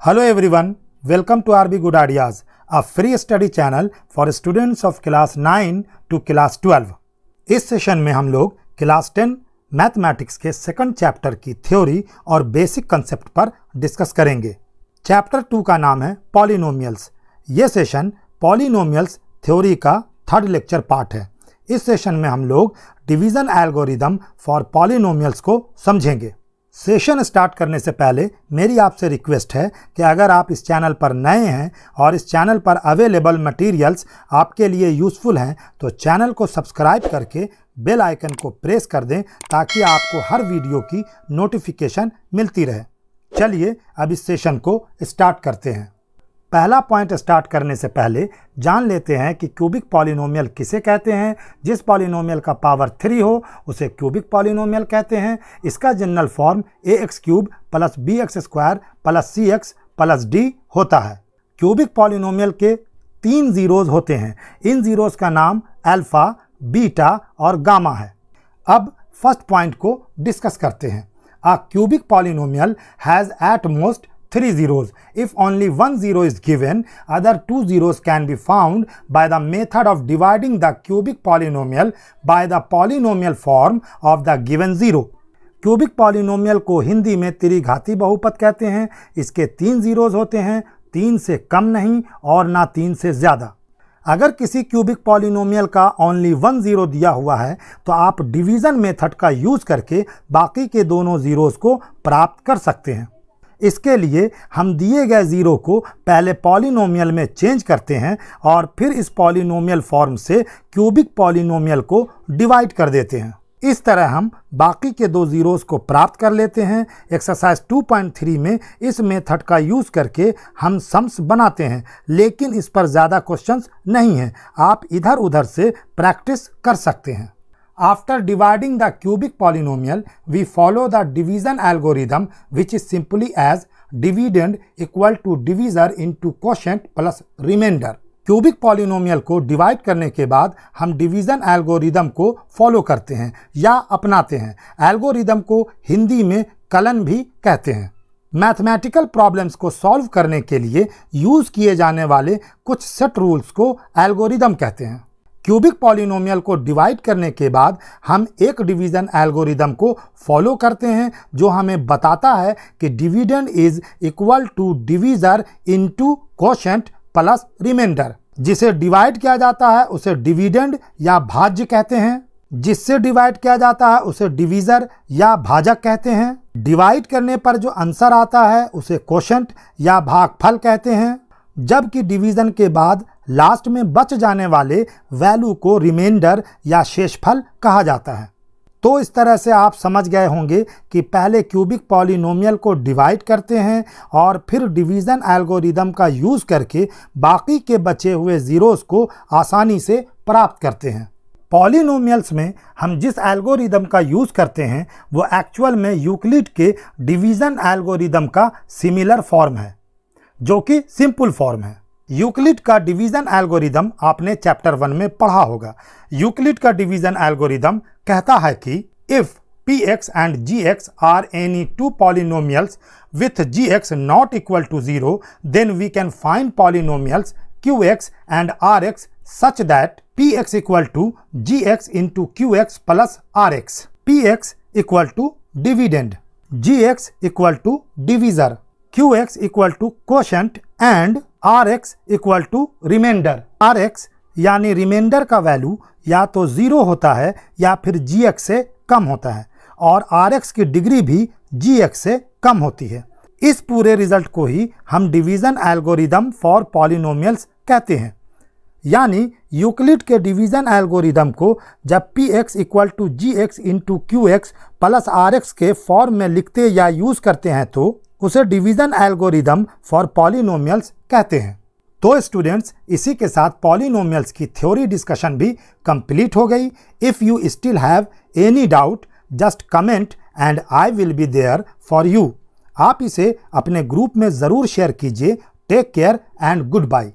Hello everyone, welcome to RB Good Ideas, a free study channel for students of class 9 to class 12. इस session में हम लोग class 10 mathematics के second chapter की theory और basic concept पर discuss करेंगे। चैप्टर 2 का नाम है पॉलिनोमियल्स। ये सेशन पॉलिनोमियल्स थ्योरी का थर्ड लेक्चर पार्ट है। इस सेशन में हम लोग डिवीजन एल्गोरिदम फॉर पॉलिनोमियल्स को समझेंगे। सेशन स्टार्ट करने से पहले मेरी आपसे रिक्वेस्ट है कि अगर आप इस चैनल पर नए हैं और इस चैनल पर अवेलेबल मटेरियल्स आपके लिए यूज़फुल हैं तो चैनल को सब्सक्राइब करके बेल आइकन को प्रेस कर दें ताकि आपको हर वीडियो की नोटिफिकेशन मिलती रहे। चलिए अब इस सेशन को स्टार्ट करते हैं। पहला पॉइंट स्टार्ट करने से पहले जान लेते हैं कि क्यूबिक पॉलिनोमियल किसे कहते हैं। जिस पॉलिनोमियल का पावर 3 हो उसे क्यूबिक पॉलिनोमियल कहते हैं। इसका general form ax³ + bx² + cx + d होता है। क्यूबिक पॉलिनोमियल के 3 जीरोज़ होते हैं। इन जीरोज़ का नाम अल्फ़ा, बीटा और गामा है। अब फर्स्ट पॉइंट को डिस्कस करते हैं। A cubic polynomial has at most 3 zeros. If only 1 zero is given, other 2 zeros can be found by the method of dividing the cubic polynomial by the polynomial form of the given zero. Cubic polynomial को हिंदी में त्रिघाती बहुपद कहते हैं। इसके 3 zeros होते हैं, 3 से कम नहीं और ना 3 से ज़्यादा। अगर किसी क्यूबिक पॉलिनोमियल का ओनली 1 जीरो दिया हुआ है तो आप डिवीज़न मेथड का यूज़ करके बाकी के दोनों ज़ीरोज़ को प्राप्त कर सकते हैं। इसके लिए हम दिए गए ज़ीरो को पहले पॉलिनोमियल में चेंज करते हैं और फिर इस पॉलिनोमियल फॉर्म से क्यूबिक पॉलिनोमियल को डिवाइड कर देते हैं। इस तरह हम बाकी के 2 ज़ीरोज़ को प्राप्त कर लेते हैं। एक्सरसाइज 2.3 में इस मेथड का यूज़ करके हम सम्स बनाते हैं, लेकिन इस पर ज़्यादा क्वेश्चंस नहीं हैं। आप इधर उधर से प्रैक्टिस कर सकते हैं। After dividing the cubic polynomial, we follow the division algorithm, which is simply as dividend equal to divisor into quotient plus remainder. Cubic polynomial को डिवाइड करने के बाद हम डिवीज़न एल्गोरिदम को फॉलो करते हैं या अपनाते हैं। एल्गोरिदम को हिंदी में कलन भी कहते हैं। मैथमेटिकल प्रॉब्लम्स को सॉल्व करने के लिए यूज़ किए जाने वाले कुछ सेट रूल्स को एल्गोरिदम कहते हैं। क्यूबिक पॉलिनोमियल को डिवाइड करने के बाद हम एक डिवीज़न एल्गोरिदम को फॉलो करते हैं जो हमें बताता है कि dividend is equal to divisor into quotient plus remainder. जिसे डिवाइड किया जाता है उसे डिविडेंड या भाज्य कहते हैं। जिससे डिवाइड किया जाता है उसे डिवीज़र या भाजक कहते हैं। डिवाइड करने पर जो आंसर आता है उसे क्वोशेंट या भागफल कहते हैं। जबकि डिवीज़न के बाद लास्ट में बच जाने वाले वैल्यू को रिमाइंडर या शेषफल कहा जाता है। तो इस तरह से आप समझ गए होंगे कि पहले क्यूबिक पॉलिनोमियल को डिवाइड करते हैं और फिर डिवीज़न एल्गोरिदम का यूज़ करके बाकी के बचे हुए ज़ीरोज़ को आसानी से प्राप्त करते हैं। पॉलिनोमियल्स में हम जिस एल्गोरिदम का यूज़ करते हैं वो एक्चुअल में यूक्लिड के डिवीज़न एल्गोरिदम का सिमिलर फॉर्म है, जो कि सिंपल फॉर्म है। यूक्लिड का डिवीज़न एल्गोरिदम आपने चैप्टर 1 में पढ़ा होगा। यूक्लिड का डिवीज़न एल्गोरिदम कहता है कि if px and gx are any 2 polynomials with gx not equal to 0 then we can find polynomials qx and rx such that px equal to gx into qx plus rx। px equal to dividend, gx equal to divisor, qx equal to quotient and rx equal to remainder. rx यानी remainder का value या तो 0 होता है या फिर gx से कम होता है और rx की डिग्री भी gx से कम होती है। इस पूरे रिजल्ट को ही हम डिवीज़न एल्गोरिदम फॉर पॉलिनोमियल्स कहते हैं। यानी यूक्लिड के डिवीज़न एल्गोरिदम को जब px equal to gx into qx plus rx के फॉर्म में लिखते या यूज़ करते हैं तो उसे डिवीज़न एल्गोरिदम फॉर पॉलिनोमियल्स कहते हैं। तो स्टूडेंट्स, इसी के साथ पॉलिनोमियल्स की थ्योरी डिस्कशन भी कंप्लीट हो गई। If you still have any doubt just comment and I will be there for you. आप इसे अपने ग्रुप में ज़रूर शेयर कीजिए। Take care and good bye.